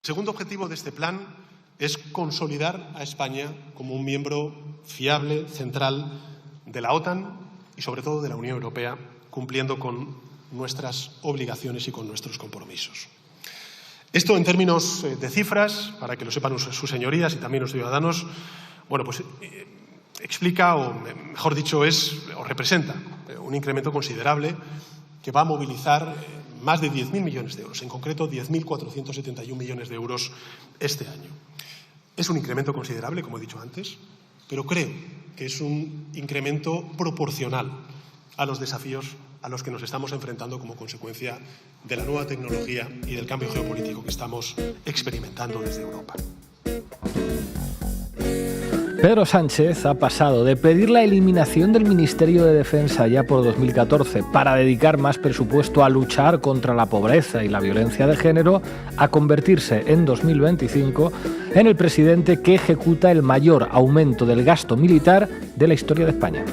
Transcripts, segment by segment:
El segundo objetivo de este plan es consolidar a España como un miembro fiable, central de la OTAN y, sobre todo, de la Unión Europea, cumpliendo con nuestras obligaciones y con nuestros compromisos. Esto, en términos de cifras, para que lo sepan sus señorías y también los ciudadanos, explica, o mejor dicho, representa un incremento considerable que va a movilizar más de 10.000 millones de euros, en concreto 10.471 millones de euros este año. Es un incremento considerable, como he dicho antes, pero creo que es un incremento proporcional a los desafíos a los que nos estamos enfrentando como consecuencia de la nueva tecnología y del cambio geopolítico que estamos experimentando desde Europa. Pedro Sánchez ha pasado de pedir la eliminación del Ministerio de Defensa ya por 2014 para dedicar más presupuesto a luchar contra la pobreza y la violencia de género a convertirse en 2025 en el presidente que ejecuta el mayor aumento del gasto militar de la historia de España.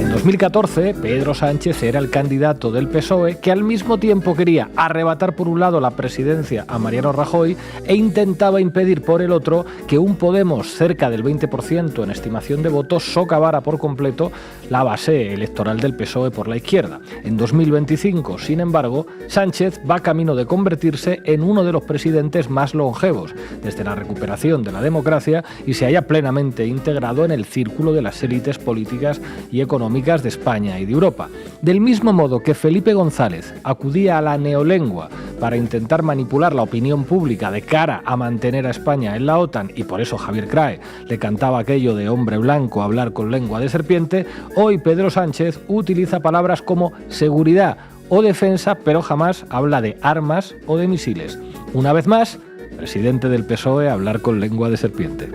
En 2014, Pedro Sánchez era el candidato del PSOE que al mismo tiempo quería arrebatar por un lado la presidencia a Mariano Rajoy e intentaba impedir por el otro que un Podemos cerca del 20% en estimación de votos socavara por completo la base electoral del PSOE por la izquierda. En 2025, sin embargo, Sánchez va camino de convertirse en uno de los presidentes más longevos desde la recuperación de la democracia y se haya plenamente integrado en el círculo de las élites políticas y económicas de España y de Europa. Del mismo modo que Felipe González acudía a la neolengua para intentar manipular la opinión pública de cara a mantener a España en la OTAN, y por eso Javier Crae le cantaba aquello de hombre blanco hablar con lengua de serpiente, hoy Pedro Sánchez utiliza palabras como seguridad o defensa, pero jamás habla de armas o de misiles. Una vez más, presidente del PSOE hablar con lengua de serpiente.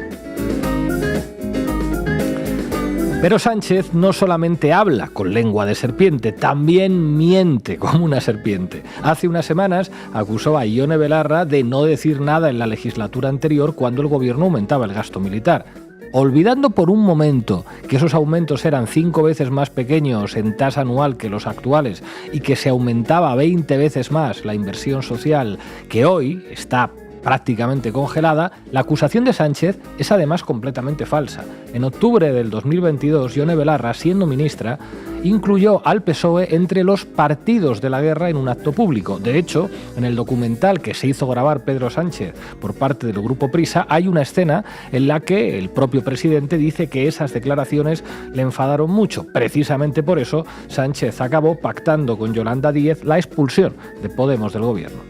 Pero Sánchez no solamente habla con lengua de serpiente, también miente como una serpiente. Hace unas semanas acusó a Ione Belarra de no decir nada en la legislatura anterior cuando el gobierno aumentaba el gasto militar. Olvidando por un momento que esos aumentos eran 5 veces más pequeños en tasa anual que los actuales y que se aumentaba 20 veces más la inversión social, que hoy está prácticamente congelada, la acusación de Sánchez es además completamente falsa. En octubre del 2022, Ione Belarra, siendo ministra, incluyó al PSOE entre los partidos de la guerra en un acto público. De hecho, en el documental que se hizo grabar Pedro Sánchez por parte del Grupo Prisa, hay una escena en la que el propio presidente dice que esas declaraciones le enfadaron mucho. Precisamente por eso, Sánchez acabó pactando con Yolanda Díez la expulsión de Podemos del gobierno.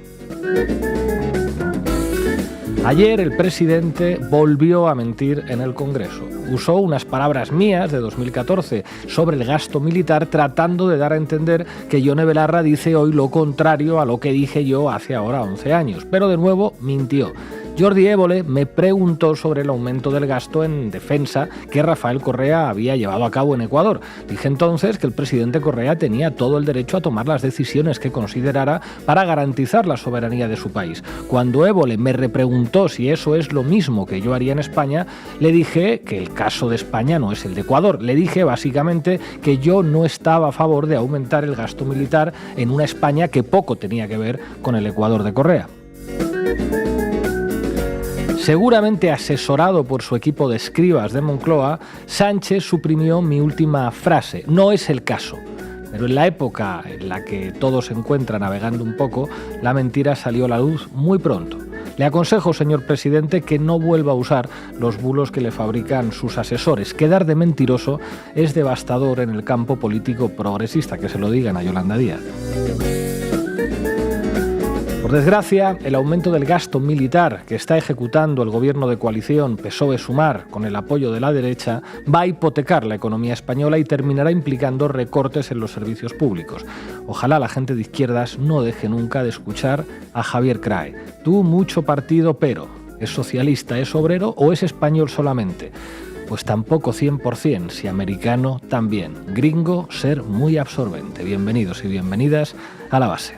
Ayer el presidente volvió a mentir en el Congreso. Usó unas palabras mías de 2014 sobre el gasto militar tratando de dar a entender que Ione Belarra dice hoy lo contrario a lo que dije yo hace ahora 11 años. Pero de nuevo mintió. Jordi Évole me preguntó sobre el aumento del gasto en defensa que Rafael Correa había llevado a cabo en Ecuador. Dije entonces que el presidente Correa tenía todo el derecho a tomar las decisiones que considerara para garantizar la soberanía de su país. Cuando Évole me repreguntó si eso es lo mismo que yo haría en España, le dije que el caso de España no es el de Ecuador. Le dije básicamente que yo no estaba a favor de aumentar el gasto militar en una España que poco tenía que ver con el Ecuador de Correa. Seguramente asesorado por su equipo de escribas de Moncloa, Sánchez suprimió mi última frase. No es el caso. Pero en la época en la que todo se encuentra navegando un poco, la mentira salió a la luz muy pronto. Le aconsejo, señor presidente, que no vuelva a usar los bulos que le fabrican sus asesores. Quedar de mentiroso es devastador en el campo político progresista, que se lo digan a Yolanda Díaz. Por desgracia, el aumento del gasto militar que está ejecutando el gobierno de coalición PSOE-Sumar con el apoyo de la derecha va a hipotecar la economía española y terminará implicando recortes en los servicios públicos. Ojalá la gente de izquierdas no deje nunca de escuchar a Javier Crae. Tú mucho partido, pero ¿es socialista, es obrero o es español solamente? Pues tampoco 100%, si americano también. Gringo, ser muy absorbente. Bienvenidos y bienvenidas a La Base.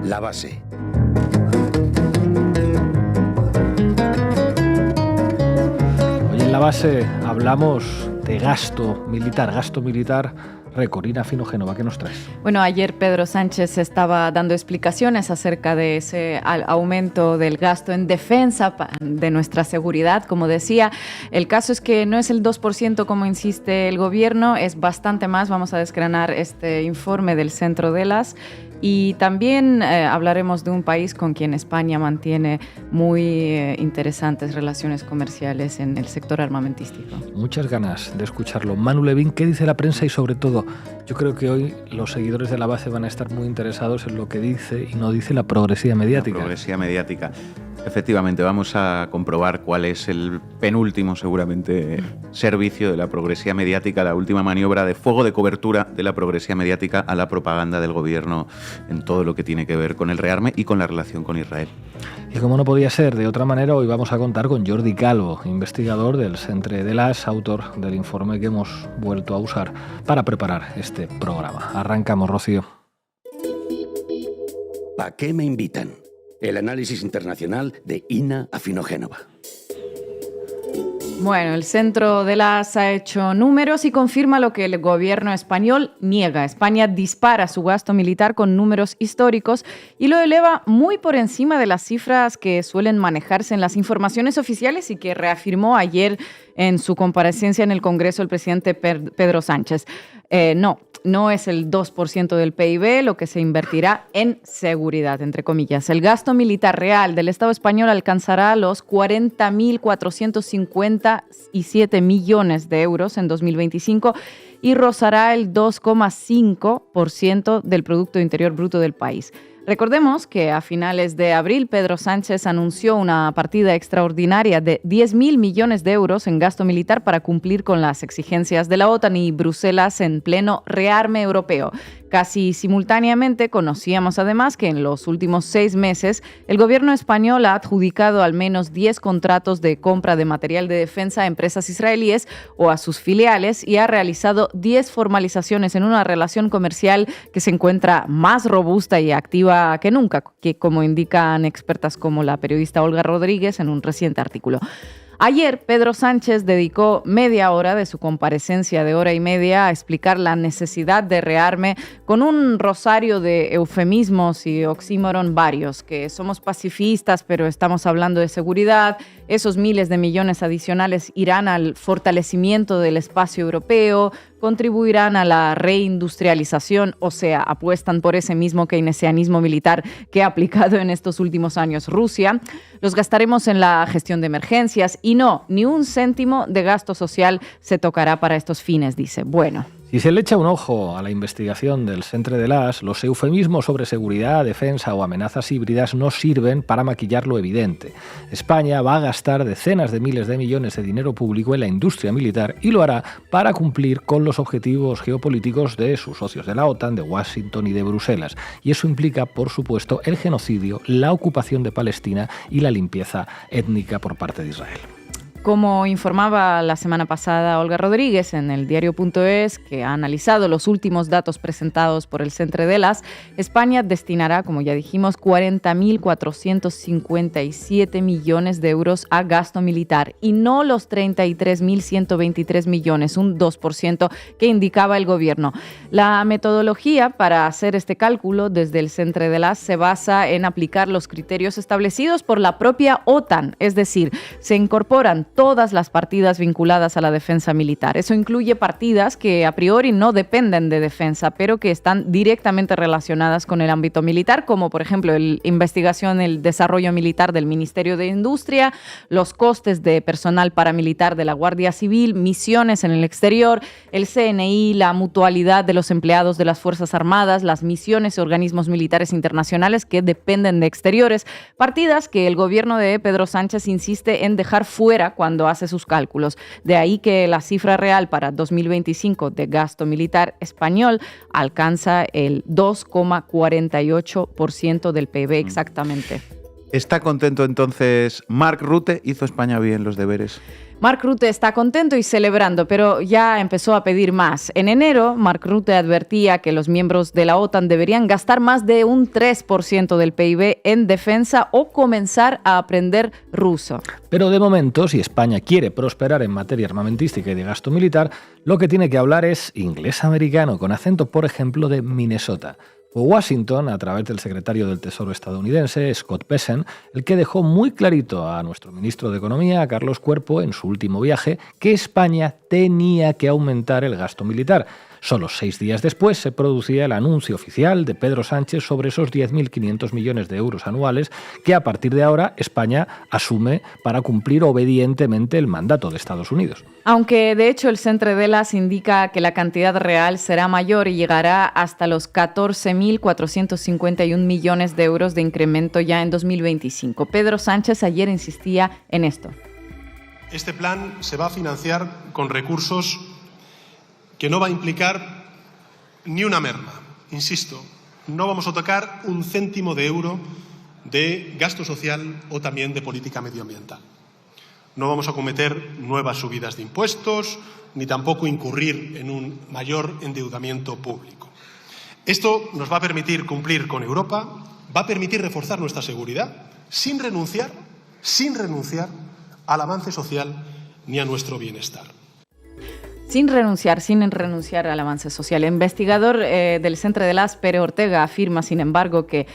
La Base. Hoy en La Base hablamos de gasto militar récord. Ina Finogénova, ¿qué nos traes? Bueno, ayer Pedro Sánchez estaba dando explicaciones acerca de ese aumento del gasto en defensa de nuestra seguridad. Como decía, el caso es que no es el 2% como insiste el gobierno, es bastante más. Vamos a desgranar este informe del Centro Delas. Y también hablaremos de un país con quien España mantiene muy interesantes relaciones comerciales en el sector armamentístico. Muchas ganas de escucharlo. Manu Levín, ¿qué dice la prensa? Y sobre todo, yo creo que hoy los seguidores de La Base van a estar muy interesados en lo que dice y no dice la progresía mediática. La progresía mediática. Efectivamente, vamos a comprobar cuál es el penúltimo, seguramente, servicio de la progresía mediática, la última maniobra de fuego de cobertura de la progresía mediática a la propaganda del gobierno en todo lo que tiene que ver con el rearme y con la relación con Israel. Y como no podía ser de otra manera, hoy vamos a contar con Jordi Calvo, investigador del Centre Delas, autor del informe que hemos vuelto a usar para preparar este programa. Arrancamos, Rocío. ¿A qué me invitan? El análisis internacional de Ina Finogénova. Bueno, el Centro Delas ha hecho números y confirma lo que el gobierno español niega. España dispara su gasto militar con números históricos y lo eleva muy por encima de las cifras que suelen manejarse en las informaciones oficiales y que reafirmó ayer en su comparecencia en el Congreso el presidente Pedro Sánchez. No es el 2% del PIB lo que se invertirá en seguridad, entre comillas. El gasto militar real del Estado español alcanzará los 40.457 millones de euros en 2025 y rozará el 2,5% del Producto Interior Bruto del país. Recordemos que a finales de abril Pedro Sánchez anunció una partida extraordinaria de 10.000 millones de euros en gasto militar para cumplir con las exigencias de la OTAN y Bruselas en pleno rearme europeo. Casi simultáneamente conocíamos además que en los últimos 6 meses el gobierno español ha adjudicado al menos 10 contratos de compra de material de defensa a empresas israelíes o a sus filiales y ha realizado 10 formalizaciones en una relación comercial que se encuentra más robusta y activa que nunca, que como indican expertas como la periodista Olga Rodríguez en un reciente artículo. Ayer, Pedro Sánchez dedicó media hora de su comparecencia de hora y media a explicar la necesidad de rearme con un rosario de eufemismos y oxímoron varios, que somos pacifistas, pero estamos hablando de seguridad. Esos miles de millones adicionales irán al fortalecimiento del espacio europeo, contribuirán a la reindustrialización, o sea, apuestan por ese mismo keynesianismo militar que ha aplicado en estos últimos años Rusia. Los gastaremos en la gestión de emergencias y no, ni un céntimo de gasto social se tocará para estos fines, dice. Bueno. Si se le echa un ojo a la investigación del Centre Delas, los eufemismos sobre seguridad, defensa o amenazas híbridas no sirven para maquillar lo evidente. España va a gastar decenas de miles de millones de dinero público en la industria militar y lo hará para cumplir con los objetivos geopolíticos de sus socios de la OTAN, de Washington y de Bruselas. Y eso implica, por supuesto, el genocidio, la ocupación de Palestina y la limpieza étnica por parte de Israel. Como informaba la semana pasada Olga Rodríguez en el diario.es, que ha analizado los últimos datos presentados por el Centre Delas, España destinará, como ya dijimos, 40.457 millones de euros a gasto militar y no los 33.123 millones, un 2% que indicaba el gobierno. La metodología para hacer este cálculo desde el Centre Delas se basa en aplicar los criterios establecidos por la propia OTAN, es decir, se incorporan todas las partidas vinculadas a la defensa militar. Eso incluye partidas que a priori no dependen de defensa, pero que están directamente relacionadas con el ámbito militar, como por ejemplo la investigación, el desarrollo militar del Ministerio de Industria, los costes de personal paramilitar de la Guardia Civil, misiones en el exterior, el CNI, la mutualidad de los empleados de las Fuerzas Armadas, las misiones y organismos militares internacionales que dependen de exteriores, partidas que el gobierno de Pedro Sánchez insiste en dejar fuera cuando hace sus cálculos. De ahí que la cifra real para 2025 de gasto militar español alcanza el 2,48% del PIB exactamente. ¿Está contento entonces Mark Rutte? ¿Hizo España bien los deberes? Mark Rutte está contento y celebrando, pero ya empezó a pedir más. En enero, Mark Rutte advertía que los miembros de la OTAN deberían gastar más de un 3% del PIB en defensa o comenzar a aprender ruso. Pero de momento, si España quiere prosperar en materia armamentística y de gasto militar, lo que tiene que hablar es inglés americano, con acento, por ejemplo, de Minnesota. Fue Washington, a través del secretario del Tesoro estadounidense, Scott Bessent, el que dejó muy clarito a nuestro ministro de Economía, Carlos Cuerpo, en su último viaje, que España tenía que aumentar el gasto militar. Solo 6 días después se producía el anuncio oficial de Pedro Sánchez sobre esos 10.500 millones de euros anuales que a partir de ahora España asume para cumplir obedientemente el mandato de Estados Unidos. Aunque de hecho el Centre Delas indica que la cantidad real será mayor y llegará hasta los 14.451 millones de euros de incremento ya en 2025. Pedro Sánchez ayer insistía en esto. Este plan se va a financiar con recursos que no va a implicar ni una merma. Insisto, no vamos a tocar un céntimo de euro de gasto social o también de política medioambiental. No vamos a cometer nuevas subidas de impuestos, ni tampoco incurrir en un mayor endeudamiento público. Esto nos va a permitir cumplir con Europa, va a permitir reforzar nuestra seguridad, sin renunciar al avance social ni a nuestro bienestar. Sin renunciar al avance social. El investigador del Centre Delas, Pere Ortega, afirma, sin embargo, que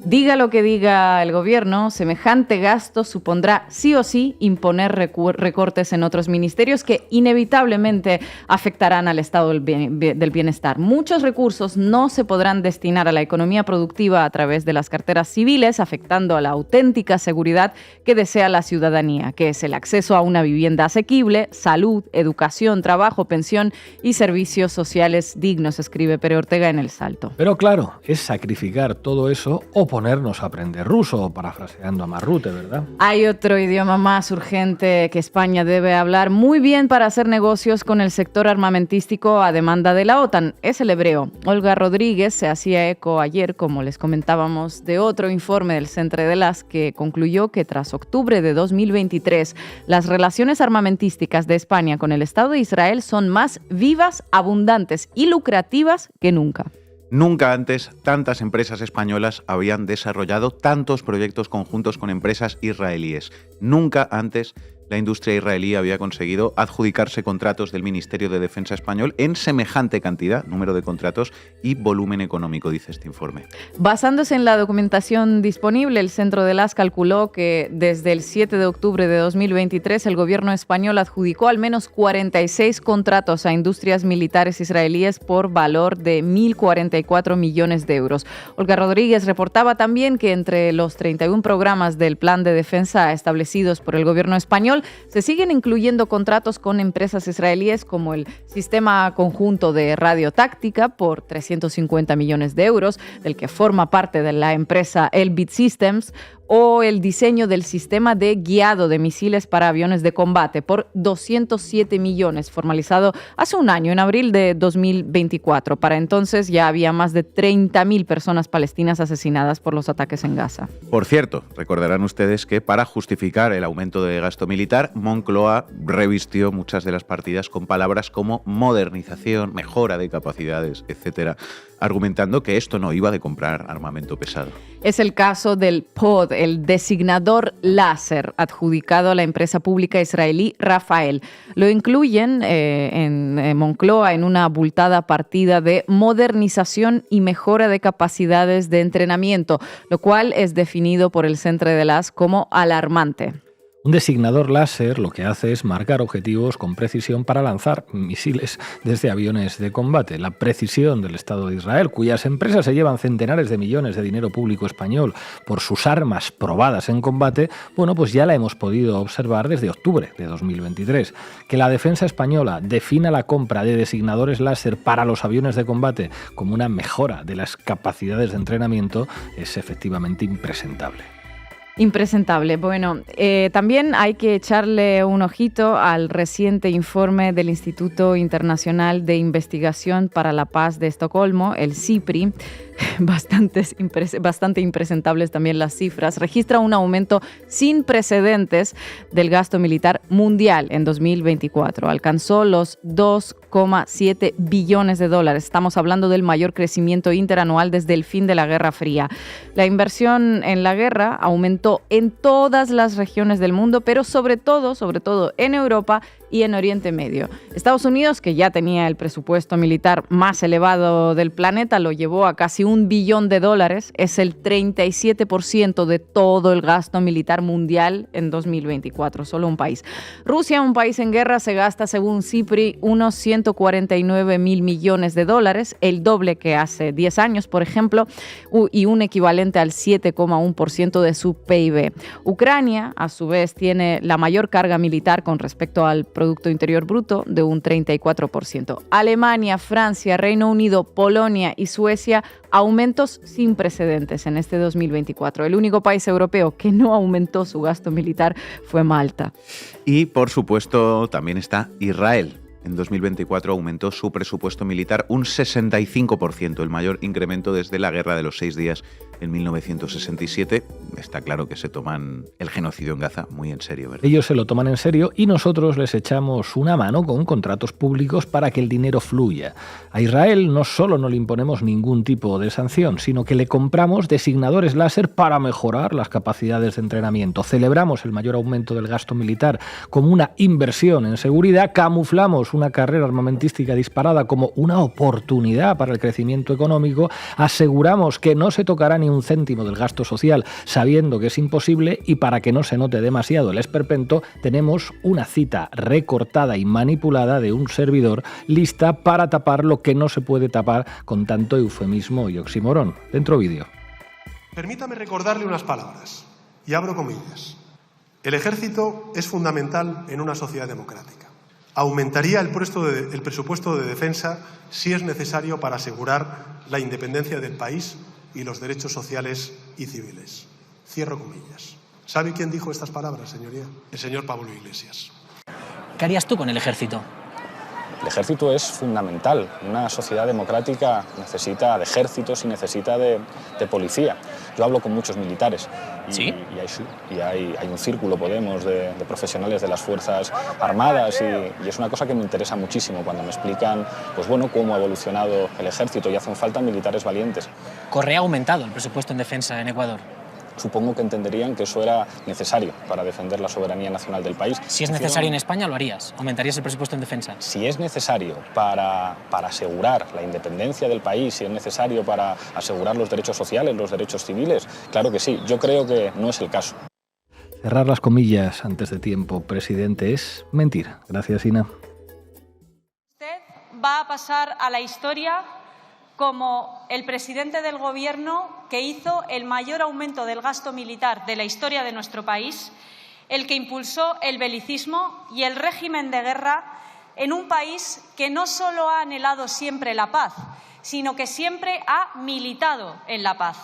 diga lo que diga el gobierno, semejante gasto supondrá sí o sí imponer recortes en otros ministerios que inevitablemente afectarán al estado del bienestar. Muchos recursos no se podrán destinar a la economía productiva a través de las carteras civiles, afectando a la auténtica seguridad que desea la ciudadanía, que es el acceso a una vivienda asequible, salud, educación, trabajo, pensión y servicios sociales dignos, escribe Pere Ortega en El Salto. Pero claro, es sacrificar todo eso o ponernos a aprender ruso, parafraseando a Mark Rutte, ¿verdad? Hay otro idioma más urgente que España debe hablar muy bien para hacer negocios con el sector armamentístico a demanda de la OTAN. Es el hebreo. Olga Rodríguez se hacía eco ayer, como les comentábamos, de otro informe del Centre Delas que concluyó que tras octubre de 2023 las relaciones armamentísticas de España con el Estado de Israel son más vivas, abundantes y lucrativas que nunca. Nunca antes tantas empresas españolas habían desarrollado tantos proyectos conjuntos con empresas israelíes. Nunca antes la industria israelí había conseguido adjudicarse contratos del Ministerio de Defensa español en semejante cantidad, número de contratos y volumen económico, dice este informe. Basándose en la documentación disponible, el Centre Delas calculó que desde el 7 de octubre de 2023 el gobierno español adjudicó al menos 46 contratos a industrias militares israelíes por valor de 1.044 millones de euros. Olga Rodríguez reportaba también que entre los 31 programas del Plan de Defensa establecidos por el gobierno español se siguen incluyendo contratos con empresas israelíes como el Sistema Conjunto de Radiotáctica por 350 millones de euros, del que forma parte de la empresa Elbit Systems, o el diseño del sistema de guiado de misiles para aviones de combate por 207 millones, formalizado hace un año, en abril de 2024. Para entonces ya había más de 30.000 personas palestinas asesinadas por los ataques en Gaza. Por cierto, recordarán ustedes que para justificar el aumento de gasto militar, Moncloa revistió muchas de las partidas con palabras como modernización, mejora de capacidades, etcétera, argumentando que esto no iba de comprar armamento pesado. Es el caso del POD, el designador láser, adjudicado a la empresa pública israelí Rafael. Lo incluyen en Moncloa en una abultada partida de modernización y mejora de capacidades de entrenamiento, lo cual es definido por el Centre Delas como alarmante. Un designador láser lo que hace es marcar objetivos con precisión para lanzar misiles desde aviones de combate. La precisión del Estado de Israel, cuyas empresas se llevan centenares de millones de dinero público español por sus armas probadas en combate, bueno, pues ya la hemos podido observar desde octubre de 2023. Que la defensa española defina la compra de designadores láser para los aviones de combate como una mejora de las capacidades de entrenamiento es efectivamente impresentable. Impresentable. Bueno, también hay que echarle un ojito al reciente informe del Instituto Internacional de Investigación para la Paz de Estocolmo, el CIPRI, bastante impresentables también las cifras, registra un aumento sin precedentes del gasto militar mundial en 2024. Alcanzó los 2,7 billones de dólares. Estamos hablando del mayor crecimiento interanual desde el fin de la Guerra Fría. La inversión en la guerra aumentó en todas las regiones del mundo, pero sobre todo en Europa y en Oriente Medio. Estados Unidos, que ya tenía el presupuesto militar más elevado del planeta, lo llevó a casi $1 billón. Es el 37% de todo el gasto militar mundial en 2024, solo un país. Rusia, un país en guerra, se gasta, según CIPRI, unos 149.000 millones de dólares, el doble que hace 10 años, por ejemplo, y un equivalente al 7,1% de su PIB. Ucrania, a su vez, tiene la mayor carga militar con respecto al Producto Interior Bruto, de un 34%. Alemania, Francia, Reino Unido, Polonia y Suecia, aumentos sin precedentes en este 2024. El único país europeo que no aumentó su gasto militar fue Malta. Y, por supuesto, también está Israel. En 2024 aumentó su presupuesto militar un 65%, el mayor incremento desde la Guerra de los 6 días en 1967. Está claro que se toman el genocidio en Gaza muy en serio, ¿verdad? Ellos se lo toman en serio y nosotros les echamos una mano con contratos públicos para que el dinero fluya. A Israel no solo no le imponemos ningún tipo de sanción, sino que le compramos designadores láser para mejorar las capacidades de entrenamiento. Celebramos el mayor aumento del gasto militar como una inversión en seguridad, camuflamos una carrera armamentística disparada como una oportunidad para el crecimiento económico, aseguramos que no se tocará ni un céntimo del gasto social sabiendo que es imposible, y para que no se note demasiado el esperpento tenemos una cita recortada y manipulada de un servidor lista para tapar lo que no se puede tapar con tanto eufemismo y oxímoron. Dentro vídeo. Permítame recordarle unas palabras, y abro comillas. El ejército es fundamental en una sociedad democrática. Aumentaría el presupuesto de defensa si es necesario para asegurar la independencia del país y los derechos sociales y civiles. Cierro comillas. ¿Sabe quién dijo estas palabras, señoría? El señor Pablo Iglesias. ¿Qué harías tú con el ejército? El ejército es fundamental. Una sociedad democrática necesita de ejércitos y necesita de policía. Yo hablo con muchos militares. ¿Sí? Y hay un círculo, Podemos, de profesionales de las Fuerzas Armadas y es una cosa que me interesa muchísimo cuando me explican pues bueno, cómo ha evolucionado el ejército y hacen falta militares valientes. Correa ha aumentado el presupuesto en defensa en Ecuador. Supongo que entenderían que eso era necesario para defender la soberanía nacional del país. Si es necesario en España, lo harías. ¿Aumentarías el presupuesto en defensa? Si es necesario para asegurar la independencia del país, si es necesario para asegurar los derechos sociales, los derechos civiles, claro que sí. Yo creo que no es el caso. Cerrar las comillas antes de tiempo, presidente, es mentir. Gracias, Ina. Usted va a pasar a la historia como el presidente del Gobierno que hizo el mayor aumento del gasto militar de la historia de nuestro país, el que impulsó el belicismo y el régimen de guerra en un país que no solo ha anhelado siempre la paz, sino que siempre ha militado en la paz.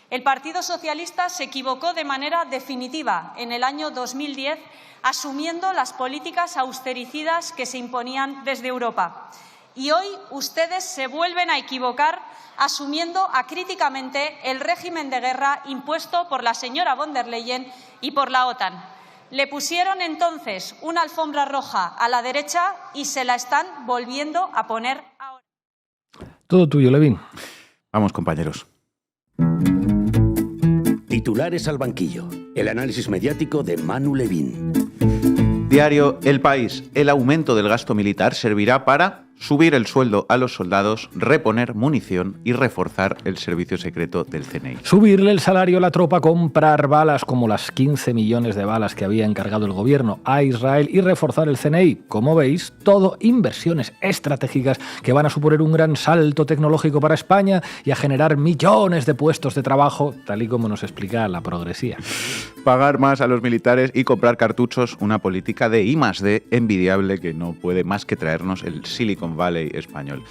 El Partido Socialista se equivocó de manera definitiva en el año 2010, asumiendo las políticas austericidas que se imponían desde Europa. Y hoy ustedes se vuelven a equivocar asumiendo acríticamente el régimen de guerra impuesto por la señora von der Leyen y por la OTAN. Le pusieron entonces una alfombra roja a la derecha y se la están volviendo a poner ahora. Todo tuyo, Levin. Vamos, compañeros. Titulares al banquillo. El análisis mediático de Manu Levin. Diario El País. El aumento del gasto militar servirá para subir el sueldo a los soldados, reponer munición y reforzar el servicio secreto del CNI. Subirle el salario a la tropa, comprar balas como las 15 millones de balas que había encargado el gobierno a Israel y reforzar el CNI. Como veis, todo inversiones estratégicas que van a suponer un gran salto tecnológico para España y a generar millones de puestos de trabajo, tal y como nos explica la progresía. Pagar más a los militares y comprar cartuchos, una política de I+D envidiable que no puede más que traernos el Silicon Valley español.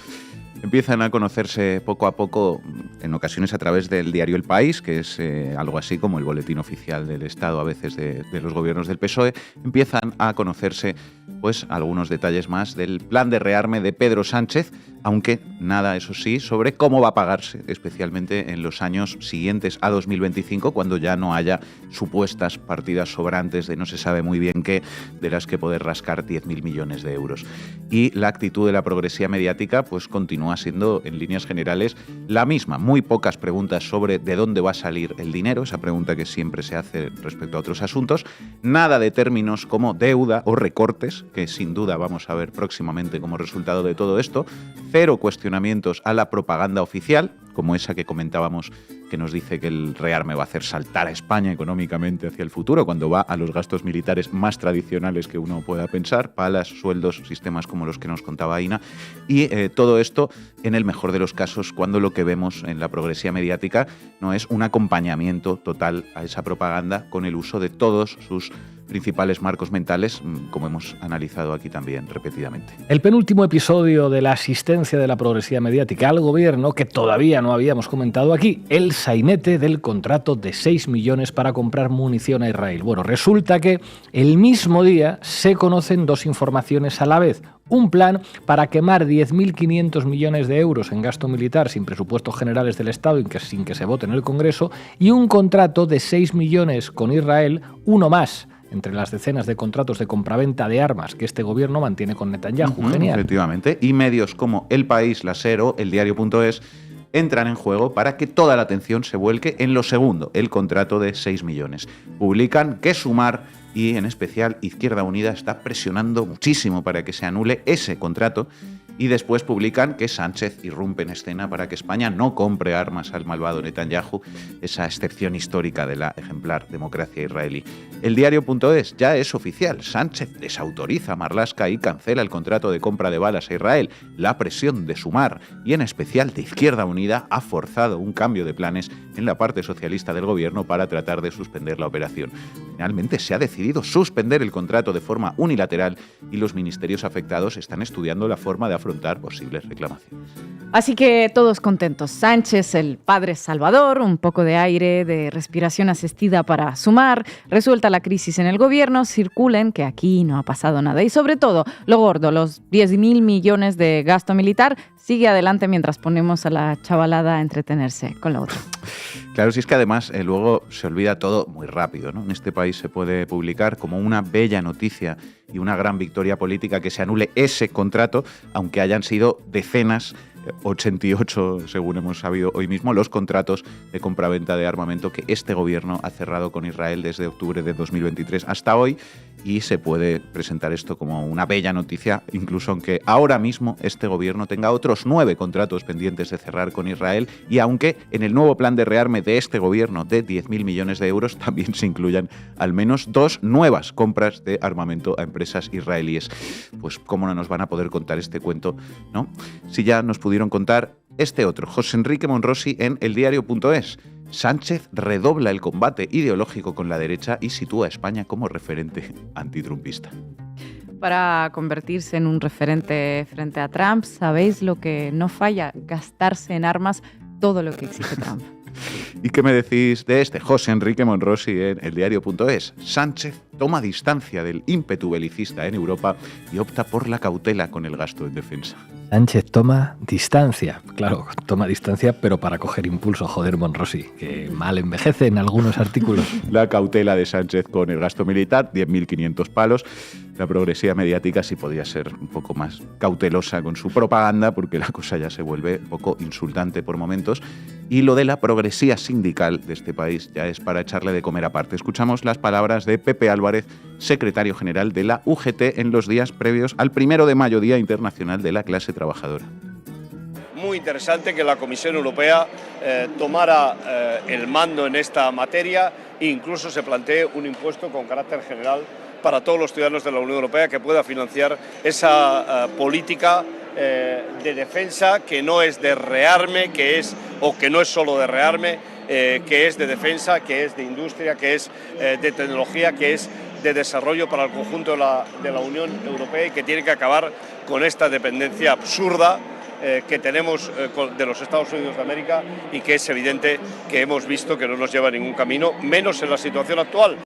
Empiezan a conocerse poco a poco, en ocasiones a través del diario El País, que es algo así como el boletín oficial del Estado a veces de los gobiernos del PSOE, empiezan a conocerse pues algunos detalles más del plan de rearme de Pedro Sánchez, aunque nada, eso sí, sobre cómo va a pagarse, especialmente en los años siguientes a 2025, cuando ya no haya supuestas partidas sobrantes de no se sabe muy bien qué, de las que poder rascar 10.000 millones de euros. Y la actitud de la progresía mediática pues continúa siendo, en líneas generales, la misma. Muy pocas preguntas sobre de dónde va a salir el dinero, esa pregunta que siempre se hace respecto a otros asuntos. Nada de términos como deuda o recortes, que sin duda vamos a ver próximamente como resultado de todo esto. Cero cuestionamientos a la propaganda oficial, como esa que comentábamos, que nos dice que el rearme va a hacer saltar a España económicamente hacia el futuro, cuando va a los gastos militares más tradicionales que uno pueda pensar, palas, sueldos, sistemas como los que nos contaba Ina, y todo esto, en el mejor de los casos, cuando lo que vemos en la progresía mediática no es un acompañamiento total a esa propaganda con el uso de todos sus principales marcos mentales, como hemos analizado aquí también repetidamente. El penúltimo episodio de la asistencia de la progresía mediática al gobierno, que todavía no habíamos comentado aquí, el sainete del contrato de 6 millones para comprar munición a Israel. Bueno, resulta que el mismo día se conocen dos informaciones a la vez. Un plan para quemar 10.500 millones de euros en gasto militar sin presupuestos generales del Estado y sin que se vote en el Congreso, y un contrato de 6 millones con Israel, uno más entre las decenas de contratos de compraventa de armas que este gobierno mantiene con Netanyahu. Genial. Efectivamente. Y medios como El País, La SER o El Diario.es entran en juego para que toda la atención se vuelque en lo segundo, el contrato de 6 millones. Publican que Sumar y, en especial, Izquierda Unida está presionando muchísimo para que se anule ese contrato, y después publican que Sánchez irrumpe en escena para que España no compre armas al malvado Netanyahu, esa excepción histórica de la ejemplar democracia israelí. El Diario.es ya es oficial. Sánchez desautoriza a Marlaska y cancela el contrato de compra de balas a Israel. La presión de Sumar y, en especial, de Izquierda Unida ha forzado un cambio de planes en la parte socialista del gobierno para tratar de suspender la operación. Finalmente se ha decidido suspender el contrato de forma unilateral y los ministerios afectados están estudiando la forma de afrontar posibles reclamaciones. Así que todos contentos. Sánchez, el padre salvador, un poco de aire de respiración asistida para Sumar, resuelta la crisis en el gobierno, circulen que aquí no ha pasado nada. Y sobre todo, lo gordo, los 10.000 millones de gasto militar, sigue adelante mientras ponemos a la chavalada a entretenerse con lo otro. Claro, si es que además luego se olvida todo muy rápido, ¿no? En este país se puede publicar como una bella noticia y una gran victoria política que se anule ese contrato, aunque hayan sido decenas, 88 según hemos sabido hoy mismo, los contratos de compraventa de armamento que este gobierno ha cerrado con Israel desde octubre de 2023 hasta hoy, y se puede presentar esto como una bella noticia, incluso aunque ahora mismo este gobierno tenga otros 9 contratos pendientes de cerrar con Israel, y aunque en el nuevo plan de rearme de este gobierno de 10.000 millones de euros también se incluyan al menos 2 nuevas compras de armamento a empresas israelíes. Pues cómo no nos van a poder contar este cuento, ¿no? Si ya nos pudieron contar este otro, José Enrique Monrosi en El Diario.es. Sánchez redobla el combate ideológico con la derecha y sitúa a España como referente antitrumpista. Para convertirse en un referente frente a Trump, ¿sabéis lo que no falla? Gastarse en armas todo lo que exige Trump. ¿Y qué me decís de este? José Enrique Monrosi en El Diario.es. Sánchez toma distancia del ímpetu belicista en Europa y opta por la cautela con el gasto en defensa. Sánchez toma distancia. Claro, toma distancia, pero para coger impulso, joder, Monrosi, que mal envejece en algunos artículos. La cautela de Sánchez con el gasto militar, 10.500 palos. La progresía mediática sí podía ser un poco más cautelosa con su propaganda, porque la cosa ya se vuelve un poco insultante por momentos. Y lo de la progresía sindical de este país ya es para echarle de comer aparte. Escuchamos las palabras de Pepe Álvarez, secretario general de la UGT, en los días previos al 1 de mayo, Día Internacional de la Clase Trabajadora. Muy interesante que la Comisión Europea tomara el mando en esta materia e incluso se plantee un impuesto con carácter general para todos los ciudadanos de la Unión Europea que pueda financiar esa política de defensa que no es de rearme, que no es solo de rearme, que es de defensa, que es de industria, que es de tecnología, que es de desarrollo para el conjunto de la Unión Europea y que tiene que acabar con esta dependencia absurda que tenemos de los Estados Unidos de América y que es evidente que hemos visto que no nos lleva a ningún camino, menos en la situación actual.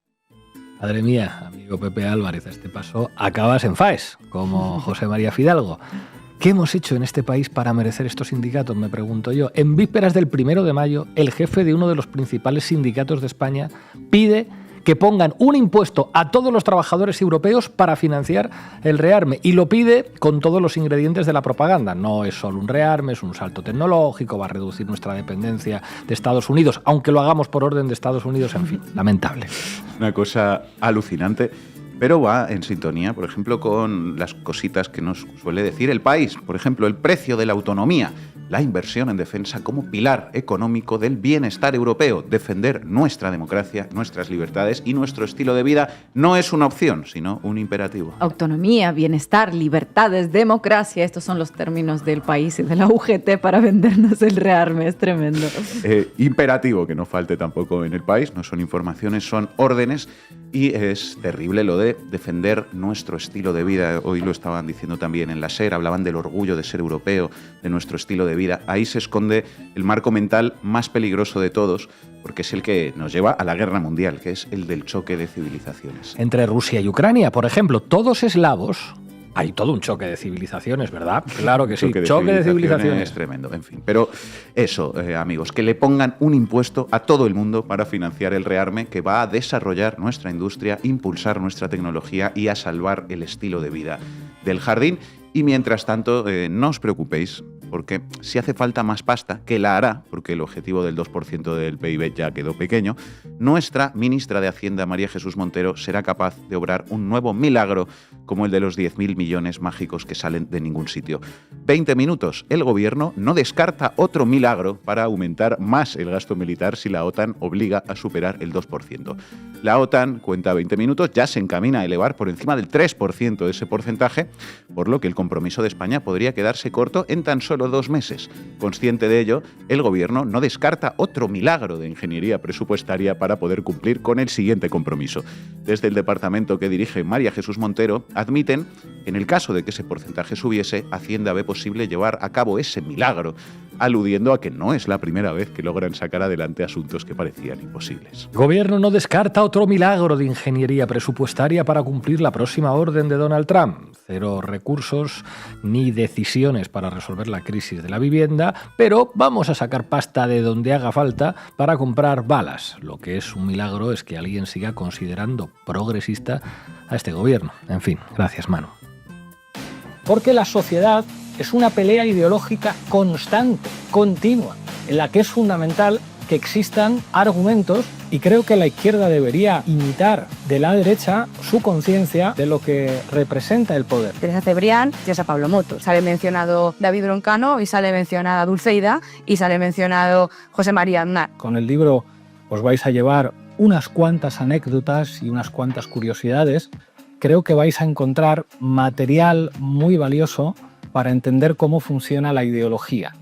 Madre mía, amigo Pepe Álvarez, a este paso acabas en FAES, como José María Fidalgo. ¿Qué hemos hecho en este país para merecer estos sindicatos? Me pregunto yo. En vísperas del 1 de mayo, el jefe de uno de los principales sindicatos de España pide que pongan un impuesto a todos los trabajadores europeos para financiar el rearme. Y lo pide con todos los ingredientes de la propaganda. No es solo un rearme, es un salto tecnológico, va a reducir nuestra dependencia de Estados Unidos, aunque lo hagamos por orden de Estados Unidos, en fin, lamentable. Una cosa alucinante, pero va en sintonía, por ejemplo, con las cositas que nos suele decir El País. Por ejemplo, el precio de la autonomía, la inversión en defensa como pilar económico del bienestar europeo. Defender nuestra democracia, nuestras libertades y nuestro estilo de vida no es una opción, sino un imperativo. Autonomía, bienestar, libertades, democracia, estos son los términos del País y de la UGT para vendernos el rearme, es tremendo. Imperativo, que no falte tampoco en El País, no son informaciones, son órdenes. Y es terrible lo de defender nuestro estilo de vida. Hoy lo estaban diciendo también en la SER, hablaban del orgullo de ser europeo, de nuestro estilo de vida. Ahí se esconde el marco mental más peligroso de todos, porque es el que nos lleva a la guerra mundial, que es el del choque de civilizaciones. Entre Rusia y Ucrania, por ejemplo, todos eslavos. Hay todo un choque de civilizaciones, ¿verdad? Claro que sí, choque de civilizaciones. Es tremendo, en fin. Pero eso, amigos, que le pongan un impuesto a todo el mundo para financiar el rearme que va a desarrollar nuestra industria, impulsar nuestra tecnología y a salvar el estilo de vida del jardín. Y mientras tanto, no os preocupéis, porque si hace falta más pasta, que la hará, porque el objetivo del 2% del PIB ya quedó pequeño, nuestra ministra de Hacienda, María Jesús Montero, será capaz de obrar un nuevo milagro como el de los 10.000 millones mágicos que salen de ningún sitio. 20 minutos. El gobierno no descarta otro milagro para aumentar más el gasto militar si la OTAN obliga a superar el 2%. La OTAN, cuenta 20 minutos, ya se encamina a elevar por encima del 3% de ese porcentaje, por lo que el compromiso de España podría quedarse corto en tan solo 2 meses. Consciente de ello, el gobierno no descarta otro milagro de ingeniería presupuestaria para poder cumplir con el siguiente compromiso. Desde el departamento que dirige María Jesús Montero, admiten que en el caso de que ese porcentaje subiese, Hacienda ve posible llevar a cabo ese milagro, aludiendo a que no es la primera vez que logran sacar adelante asuntos que parecían imposibles. El gobierno no descarta otro milagro de ingeniería presupuestaria para cumplir la próxima orden de Donald Trump. Cero recursos ni decisiones para resolver la crisis de la vivienda, pero vamos a sacar pasta de donde haga falta para comprar balas. Lo que es un milagro es que alguien siga considerando progresista a este gobierno. En fin, gracias, Manu. Porque la sociedad es una pelea ideológica constante, continua, en la que es fundamental que existan argumentos, y creo que la izquierda debería imitar de la derecha su conciencia de lo que representa el poder. Teresa Cebrián, Teresa Pablo Motos. Sale mencionado David Broncano y sale mencionada Dulceida y sale mencionado José María Aznar. Con el libro os vais a llevar unas cuantas anécdotas y unas cuantas curiosidades. Creo que vais a encontrar material muy valioso para entender cómo funciona la ideología.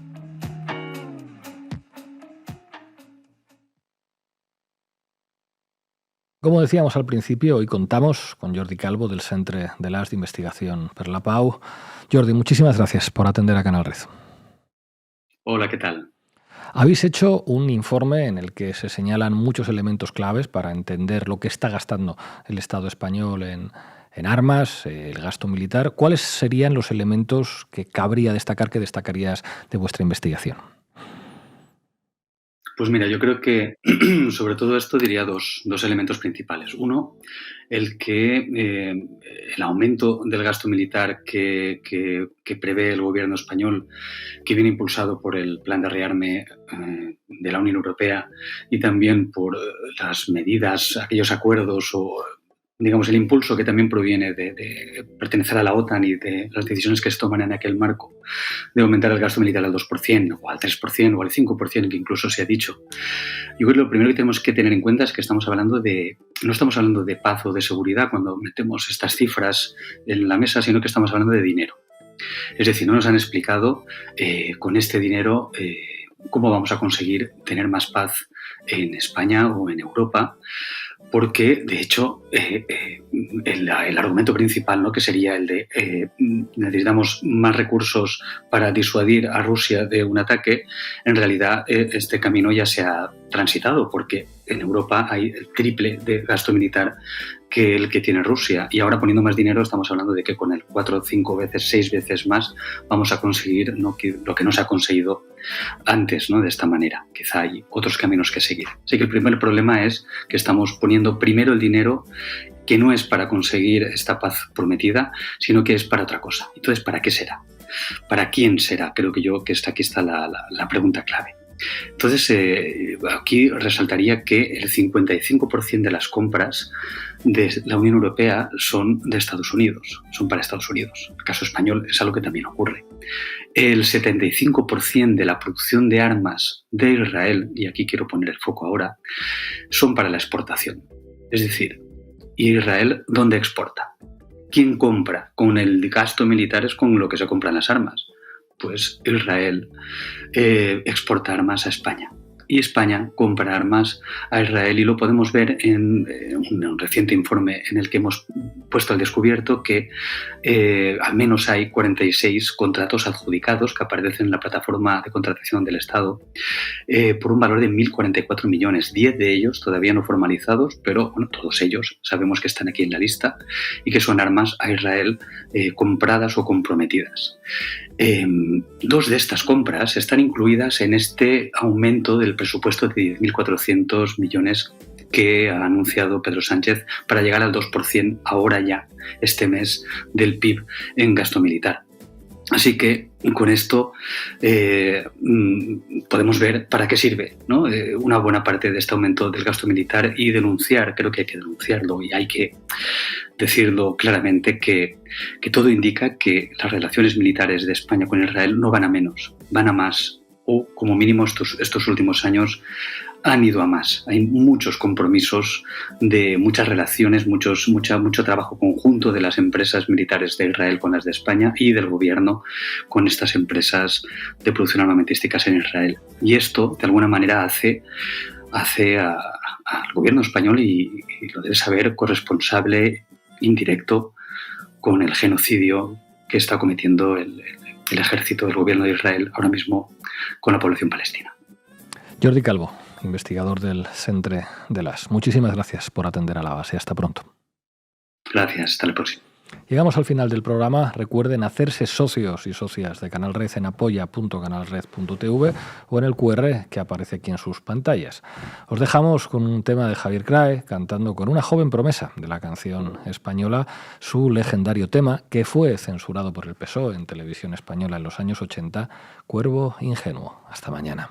Como decíamos al principio, hoy contamos con Jordi Calvo del Centre de l'Arts d'Investigació per la Pau. Jordi, muchísimas gracias por atender a Canal Red. Hola, ¿qué tal? Habéis hecho un informe en el que se señalan muchos elementos claves para entender lo que está gastando el Estado español en armas, el gasto militar. ¿Cuáles serían los elementos que cabría destacar, que destacarías de vuestra investigación? Pues mira, yo creo que sobre todo esto diría dos elementos principales. Uno, el aumento del gasto militar que prevé el gobierno español, que viene impulsado por el plan de rearme de la Unión Europea y también por las medidas, aquellos acuerdos o digamos el impulso que también proviene de pertenecer a la OTAN y de las decisiones que se toman en aquel marco de aumentar el gasto militar al 2% o al 3% o al 5% que incluso se ha dicho. Yo creo que lo primero que tenemos que tener en cuenta es que no estamos hablando de paz o de seguridad cuando metemos estas cifras en la mesa, sino que estamos hablando de dinero. Es decir, no nos han explicado con este dinero cómo vamos a conseguir tener más paz en España o en Europa, porque de hecho el argumento principal, ¿no?, que sería el de necesitamos más recursos para disuadir a Rusia de un ataque, en realidad este camino ya se ha transitado, porque en Europa hay el triple de gasto militar que el que tiene Rusia, y ahora poniendo más dinero estamos hablando de que con el 4, 5 veces, 6 veces más vamos a conseguir lo que no se ha conseguido antes, ¿no?, de esta manera. Quizá hay otros caminos que seguir. Así que el primer problema es que estamos poniendo primero el dinero, que no es para conseguir esta paz prometida, sino que es para otra cosa. Entonces, ¿para qué será? ¿Para quién será? Creo que aquí está la pregunta clave. Entonces, aquí resaltaría que el 55% de las compras de la Unión Europea son de Estados Unidos, son para Estados Unidos. El caso español es algo que también ocurre. El 75% de la producción de armas de Israel, y aquí quiero poner el foco ahora, son para la exportación. Es decir, Israel, ¿dónde exporta? ¿Quién compra? Con el gasto militar es con lo que se compran las armas. Pues Israel exporta armas a España y España compra armas a Israel, y lo podemos ver en un reciente informe en el que hemos puesto al descubierto que al menos hay 46 contratos adjudicados que aparecen en la plataforma de contratación del Estado por un valor de 1.044 millones, 10 de ellos todavía no formalizados, pero bueno, todos ellos sabemos que están aquí en la lista y que son armas a Israel compradas o comprometidas. 2 de estas compras están incluidas en este aumento del presupuesto de 10.400 millones que ha anunciado Pedro Sánchez para llegar al 2% ahora ya, este mes, del PIB en gasto militar. Así que con esto podemos ver para qué sirve, ¿no?, una buena parte de este aumento del gasto militar, y denunciar, creo que hay que denunciarlo y hay que decirlo claramente, que todo indica que las relaciones militares de España con Israel no van a menos, van a más, o como mínimo estos últimos años han ido a más. Hay muchos compromisos de muchas relaciones, mucho trabajo conjunto de las empresas militares de Israel con las de España y del gobierno con estas empresas de producción armamentísticas en Israel. Y esto, de alguna manera, hace al gobierno español, y lo debe saber, corresponsable indirecto con el genocidio que está cometiendo el ejército del gobierno de Israel ahora mismo con la población palestina. Jordi Calvo, investigador del Centre de l'As. Muchísimas gracias por atender a la base. Hasta pronto. Gracias, hasta la próxima. Llegamos al final del programa. Recuerden hacerse socios y socias de Canal Red en apoya.canalred.tv o en el QR que aparece aquí en sus pantallas. Os dejamos con un tema de Javier Crae cantando con una joven promesa de la canción española su legendario tema, que fue censurado por el PSOE en televisión española en los años 80, Cuervo Ingenuo. Hasta mañana.